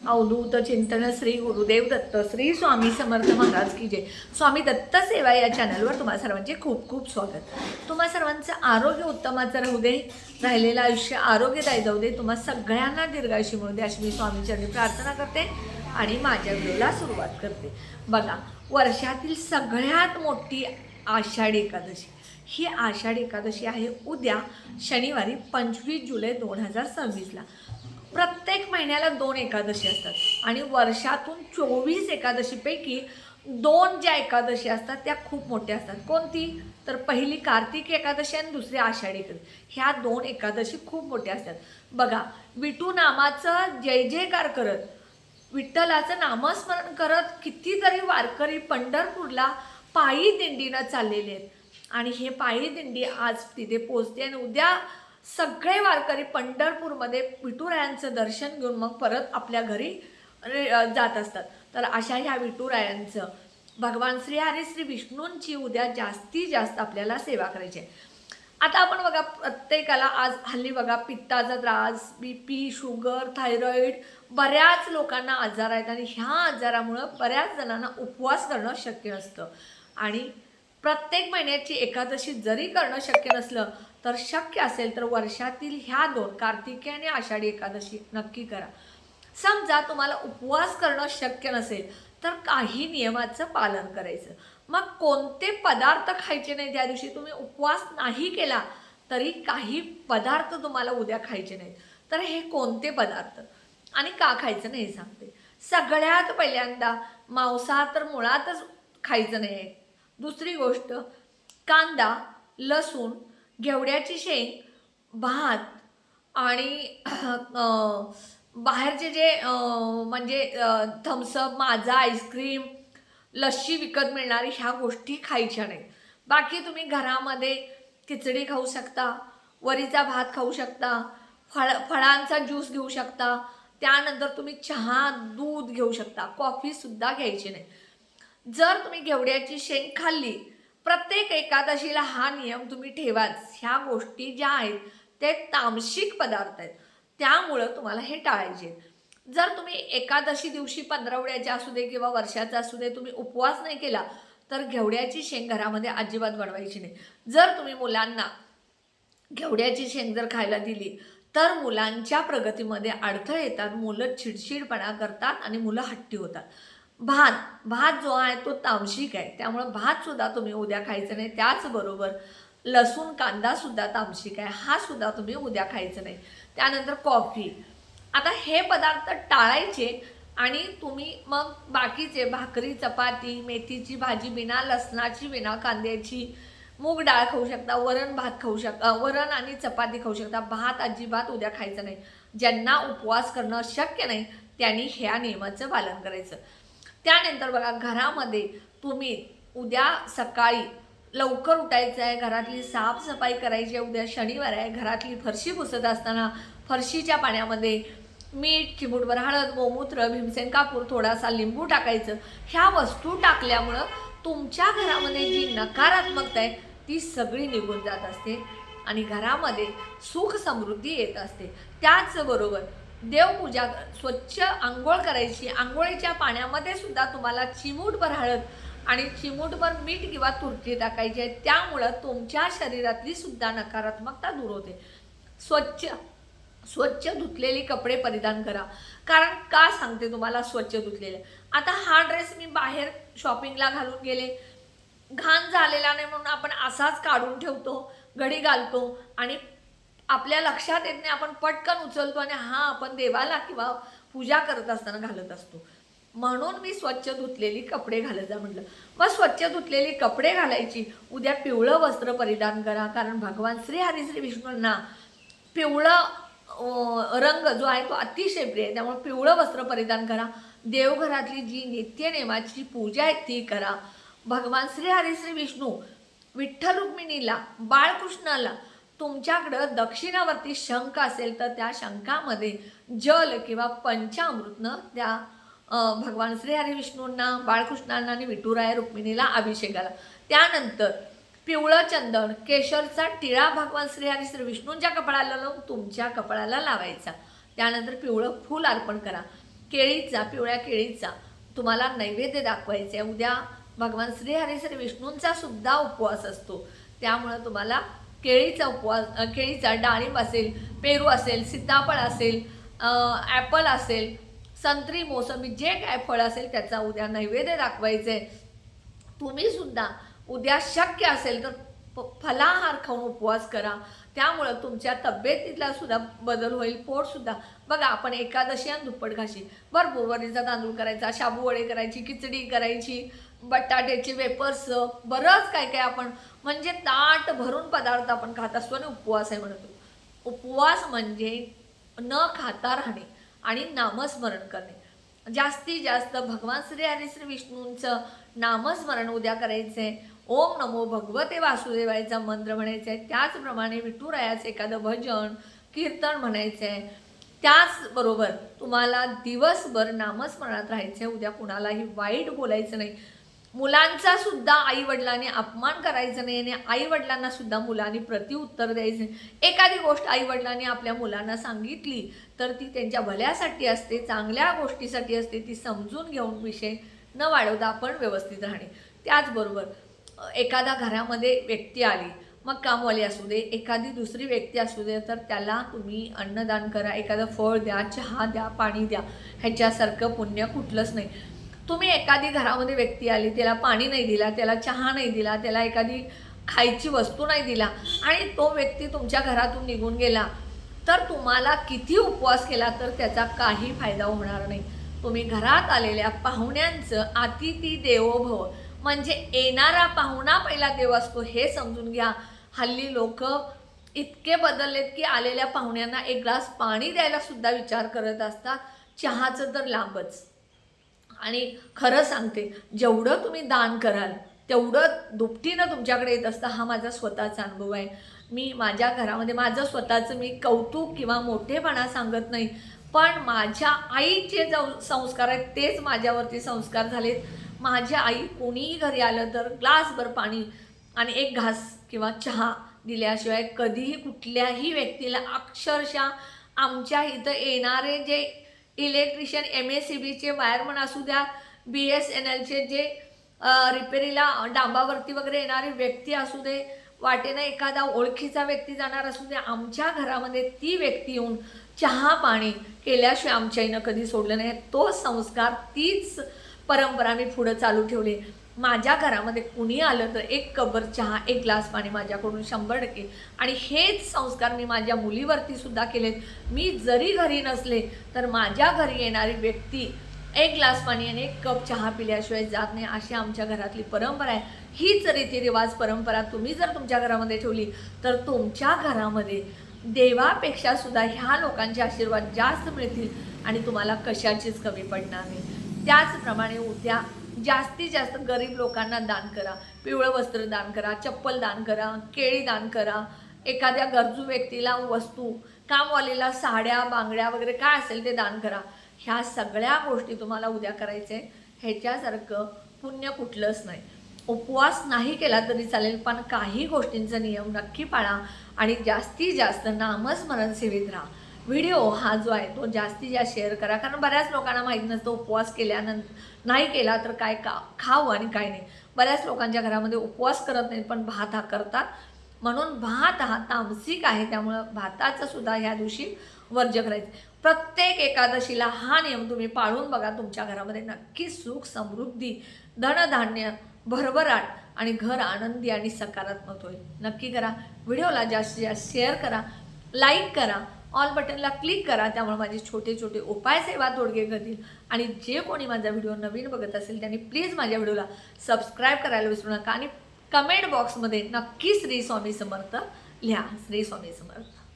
अवधूत चिंतन श्री गुरुदेव दत्त श्री स्वामी समर्थ महाराज की जय। स्वामी दत्त सेवा या चॅनलवर तुम्हा सर्वांचे खूप खूप स्वागत। तुम्हा सर्वांचं आरोग्य उत्तमाचं राहू दे, राहिलेलं आयुष्य आरोग्यदायी जाऊ दे, तुम्हा सगळ्यांना दीर्घायुष्य मिळू दे अशी मी स्वामीचरणी प्रार्थना करते आणि माझ्या व्हिडिओला सुरुवात करते। बघा, वर्षातील सगळ्यात मोठी आषाढी एकादशी, ही आषाढी एकादशी आहे उद्या शनिवारी 25 जुलै 2026ला। प्रत्येक महिन्याला 2 एकादशी असतात आणि वर्षातून 24 एकादशीपैकी 2 ज्या एकादशी असतात त्या खूप मोठ्या असतात। कोणती? तर पहिली कार्तिक एकादशी आणि दुसरी आषाढी एकादशी। ह्या 2 एकादशी खूप मोठ्या असतात। बघा, विठू नामाचं जय जयकार करत, विठ्ठलाचं नामस्मरण करत कितीतरी वारकरी पंढरपूरला पायी दिंडीनं चाललेले आहेत आणि हे पायी दिंडी आज तिथे पोहोचते आणि उद्या सगळे वारकरी पंढरपूरमध्ये विठुरायांचं दर्शन घेऊन मग परत आपल्या घरी जात असतात। तर अशा ह्या विठुरायांचं भगवान श्री हरी श्री विष्णूंची उद्या जास्तीत जास्त आपल्याला सेवा करायची आहे। आता आपण बघा, प्रत्येकाला आज हल्ली बघा पित्ताचा त्रास, BP, शुगर, थायरॉईड, बऱ्याच लोकांना आजार आहेत आणि ह्या आजारामुळं बऱ्याच जणांना उपवास करणं शक्य नसतं आणि प्रत्येक महिन्याची एकादशी जरी करणं शक्य नसलं तर शक्य असेल तर वर्षातील ह्या 2 कार्तिकी आणि आषाढी एकादशी नक्की करा। समजा तुम्हाला उपवास करणं शक्य नसेल तर काही नियमाचं पालन करायचं। मग कोणते पदार्थ खायचे नाही त्या दिवशी? तुम्ही उपवास नाही केला तरी काही पदार्थ तुम्हाला उद्या खायचे नाहीत। तर हे कोणते पदार्थ आणि का खायचं नाही सांगते। सगळ्यात पहिल्यांदा मांसाहार तर मुळातच खायचं नाही आहे। दुसरी गोष्ट, कांदा, लसूण, घेवड्याची शेंग, भात आणि बाहेरचे जे म्हणजे थम्सअप, माझा, आईस्क्रीम, लस्सी विकत मिळणारी ह्या गोष्टी खायच्या नाहीत। बाकी तुम्ही घरामध्ये खिचडी खाऊ शकता, वरीचा भात खाऊ शकता, फळांचा ज्यूस घेऊ शकता, त्यानंतर तुम्ही चहा, दूध घेऊ शकता, कॉफीसुद्धा घ्यायची नाही। जर तुम्ही घेवड्याची शेंग खाल्ली, प्रत्येक एकादशीला हा नियम तुम्ही ठेवाच। ह्या गोष्टी ज्या आहेत ते तामसिक पदार्थ आहेत, त्यामुळं तुम्हाला हे टाळायचे। जर तुम्ही एकादशी दिवशी 15वड्याचा असू दे किंवा वर्षाचा असू दे तुम्ही उपवास नाही केला तर घेवड्याची शेंग घरामध्ये अजिबात बनवायची नाही। जर तुम्ही मुलांना घेवड्याची शेंग जर खायला दिली तर मुलांच्या प्रगतीमध्ये अडथळे येतात, मुलं चिडचिडपणा करतात आणि मुलं हट्टी होतात। भात जो आहे तो तामसिक आहे, त्यामुळे भात सुद्धा तुम्ही उद्या खायचं नाही। त्याचबरोबर लसूण, कांदा सुद्धा तामसिक आहे, हा सुद्धा तुम्ही उद्या खायचं नाही। त्यानंतर कॉफी, आता हे पदार्थ टाळायचे आणि तुम्ही मग बाकीचे भाकरी, चपाती, मेथीची भाजी बिना लसणाची, बिना कांद्याची, मूग डाळ खाऊ शकता, वरण भात खाऊ शकता, वरण आणि चपाती खाऊ शकता। भात अजिबात उद्या खायचं नाही। ज्यांना उपवास करणं शक्य नाही त्यांनी ह्या नियमाचं पालन करायचं। त्यानंतर बघा, घरामध्ये तुम्ही उद्या सकाळी लवकर उठायचं आहे, घरातली साफसफाई करायची आहे। उद्या शनिवार आहे, घरातली फरशी पुसत असताना फरशीच्या पाण्यामध्ये मीठ, चिमूटभर हळद, गोमूत्र, भीमसेन कापूर, थोडासा लिंबू टाकायचं। ह्या वस्तू टाकल्यामुळं तुमच्या घरामध्ये जी नकारात्मकता आहे ती सगळी निघून जात असते आणि घरामध्ये सुख समृद्धी येत असते। त्याचबरोबर देवपूजा, स्वच्छ आंघोळ करायची। आंघोळीच्या पाण्यामध्ये सुद्धा तुम्हाला चिमूटभर हळद आणि चिमूटभर मीठ किंवा तुरटी टाकायची आहे, त्यामुळं तुमच्या शरीरातली सुद्धा नकारात्मकता दूर होते। स्वच्छ धुतलेली कपडे परिधान करा। कारण का सांगते तुम्हाला स्वच्छ धुतलेले? आता हा ड्रेस मी बाहेर शॉपिंगला घालून गेले, घाण झालेला नाही म्हणून आपण असाच काढून ठेवतो, घडी घालतो आणि आपल्या लक्षात येत नाही, आपण पटकन उचलतो आणि हा आपण देवाला किंवा पूजा करत असताना घालत असतो। म्हणून मी स्वच्छ धुतलेली कपडे घालत जा म्हटलं। मग स्वच्छ धुतलेली कपडे घालायची। उद्या पिवळं वस्त्र परिधान करा, कारण भगवान श्री हरी श्री विष्णूंना पिवळं रंग जो आहे तो अतिशय प्रिय आहे, त्यामुळे पिवळं वस्त्र परिधान करा। देवघरातली जी नित्यनेमाची पूजा आहे ती करा। भगवान श्री हरी श्री विष्णू विठ्ठल रुक्मिणीला, बाळकृष्णाला तुमच्याकडं दक्षिणावर्ती शंख असेल तर त्या शंखामध्ये जल किंवा पंचामृतनं त्या भगवान श्री हरी विष्णूंना, बाळकृष्णांना आणि विठुराया रुक्मिणीला अभिषेक घाला। त्यानंतर पिवळं चंदन, केशरचा टिळा भगवान श्री हरी श्री विष्णूंच्या कपाळाला लावून तुमच्या कपाळाला लावायचा। त्यानंतर पिवळं फूल अर्पण करा। केळीचा, पिवळ्या केळीचा तुम्हाला नैवेद्य दाखवायचा आहे. उद्या भगवान श्री हरी श्री विष्णूंचा सुद्धा उपवास असतो, त्यामुळं तुम्हाला केळीचा उपवास, केळीचा, डाळिंब असेल, पेरू असेल, सीताफळ असेल, ॲपल असेल, संत्री, मोसंबी, जे काय फळ असेल त्याचा उद्या नैवेद्य दाखवायचं आहे. तुम्ही सुद्धा उद्या शक्य असेल तर फलाहार खाऊन उपवास करा, त्यामुळं तुमच्या तब्येतीतला सुद्धा बदल होईल. पोटसुद्धा बघा, आपण एकादशी आणि दुप्पट घाशी भरपूर वरीचा तांदूळ करायचा, शाबू वडे करायची, खिचडी करायची, बटाट्याचे वेपर्स, बरंच काय काय आपण म्हणजे ताट भरून पदार्थ आपण खात असतो आणि उपवास आहे म्हणतो. उपवास म्हणजे न खाता राहणे आणि नामस्मरण करणे. जास्तीत जास्त भगवान श्री हरी श्री विष्णूंचं नामस्मरण उद्या करायचं आहे. ओम नमो भगवते वासुदेवायचा मंत्र म्हणायचा आहे. त्याचप्रमाणे विठुरायाचं एखादं भजन कीर्तन म्हणायचं आहे. त्याचबरोबर तुम्हाला दिवसभर नामस्मरणात राहायचं आहे. उद्या कुणालाही वाईट बोलायचं नाही. मुलांचा सुद्धा आई वडिलांनी अपमान करायचा नाही आणि आई वडिलांना सुद्धा मुलांनी प्रतिउत्तर द्यायचं नाही. एखादी गोष्ट आई वडिलांनी आपल्या मुलांना सांगितली तर ती त्यांच्या भल्यासाठी असते, चांगल्या गोष्टीसाठी असते. ती समजून घेऊन विषय न वाढवता आपण व्यवस्थित राहणे. त्याचबरोबर एखादा घरामध्ये व्यक्ती आली, मग कामवाली असू दे, एखादी दुसरी व्यक्ती असू दे, तर त्याला तुम्ही अन्नदान करा, एखादं फळ द्या, चहा द्या, पाणी द्या. ह्याच्यासारखं पुण्य कुठलंच नाही. तुम्ही एखादी घरामध्ये व्यक्ती आली, त्याला पाणी नाही दिला, त्याला चहा नाही दिला, त्याला एखादी खायची वस्तू नाही दिला आणि तो व्यक्ती तुमच्या घरातून निघून गेला, तर तुम्हाला किती उपवास केला तर त्याचा काही फायदा होणार नाही. तुम्ही घरात आलेल्या पाहुण्यांचं अतिथी देवो भव, म्हणजे येणारा पाहुणा पहिला देव असतो हे समजून घ्या. हल्ली लोक इतके बदललेत की आलेल्या पाहुण्यांना एक ग्लास पाणी द्यायला सुद्धा विचार करत असतात, चहाचं तर लांबच. आणि खरं सांगते, जेवढं तुम्ही दान कराल तेवढं दुपटीनं तुमच्याकडे येत असतं. हा माझा स्वतःचा अनुभव आहे. मी माझ्या घरामध्ये माझं स्वतःचं मी कौतुक किंवा मोठेपणा सांगत नाही, पण माझ्या आईचे जो संस्कार आहेत तेच माझ्यावरती संस्कार झालेत. माझ्या आई कोणीही घरी आलं तर ग्लासभर पाणी आणि एक घास किंवा चहा दिल्याशिवाय कधीही कुठल्याही व्यक्तीला, अक्षरशः आमच्या इथं येणारे जे इलेक्ट्रिशियन, MSEBचे वायरमन असू द्या, BSNLचे जे रिपेरीला डांबावरती वगैरे येणारी व्यक्ती असू दे, वाटेनं एखादा ओळखीचा व्यक्ती जाणार असू दे, आमच्या घरामध्ये ती व्यक्ती येऊन चहा पाणी केल्याशिवाय आमच्या आईनं कधी सोडलं नाही. तो संस्कार, तीच परंपरा मी पुढं चालू ठेवली. माझ्या घरामध्ये कुणी आलं तर एक कप चहा, एक ग्लास पाणी माझ्याकडून 100%. आणि हेच संस्कार मी माझ्या मुलीवरती सुद्धा केलेत. मी जरी घरी नसले तर माझ्या घरी येणारी व्यक्ती एक ग्लास पाणी आणि एक कप चहा पिल्याशिवाय जात नाही, अशी आमच्या घरातली परंपरा आहे. हीच रीतिरिवाज परंपरा तुम्ही जर तुमच्या घरामध्ये ठेवली तर तुमच्या घरामध्ये देवापेक्षा सुद्धा ह्या लोकांचे आशीर्वाद जास्त मिळतील आणि तुम्हाला कशाचीच कमी पडणार नाही. त्याचप्रमाणे उद्या जास्तीत जास्त गरीब लोकांना दान करा. पिवळं वस्त्र दान करा, चप्पल दान करा, केळी दान करा, एखाद्या गरजू व्यक्तीला वस्तू, कामवालीला साड्या, बांगड्या वगैरे काय असेल ते दान करा. ह्या सगळ्या गोष्टी तुम्हाला उद्या करायचे. ह्याच्यासारखं पुण्य कुठलंच नाही. उपवास नाही केला तरी चालेल, पण काही गोष्टींचा नियम नक्की पाळा आणि जास्तीत जास्त नामस्मरण सेवेत राहा. व्हिडिओ हा जो आहे तो जास्तीत जास्त शेअर करा, कारण बऱ्याच लोकांना माहीत नसतं उपवास केल्यानंतर नाही केला तर काय खाऊ आणि काय नाही. बऱ्याच लोकांच्या घरामध्ये उपवास करत नाहीत पण भात हा करतात. म्हणून भात हा तामसिक आहे, त्यामुळं भाताचं सुद्धा ह्या दिवशी वर्ज्य करायचं. प्रत्येक एकादशीला हा नियम तुम्ही पाळून बघा. तुमच्या घरामध्ये नक्की सुख, समृद्धी, धनधान्य, भरभराट आणि घर आनंदी आणि सकारात्मक होईल. नक्की करा. व्हिडिओला जास्तीत जास्त शेअर करा, लाईक करा, ऑल बटनला क्लिक करा. त्यामुळे माझे छोटे छोटे उपाय सेवा तोडगे करतील. आणि जे कोणी माझा व्हिडिओ नवीन बघत असेल त्यांनी प्लीज माझ्या व्हिडिओला सबस्क्राईब करायला विसरू नका आणि कमेंट बॉक्समध्ये नक्की श्री स्वामी समर्थ लिहा. श्री स्वामी समर्थ.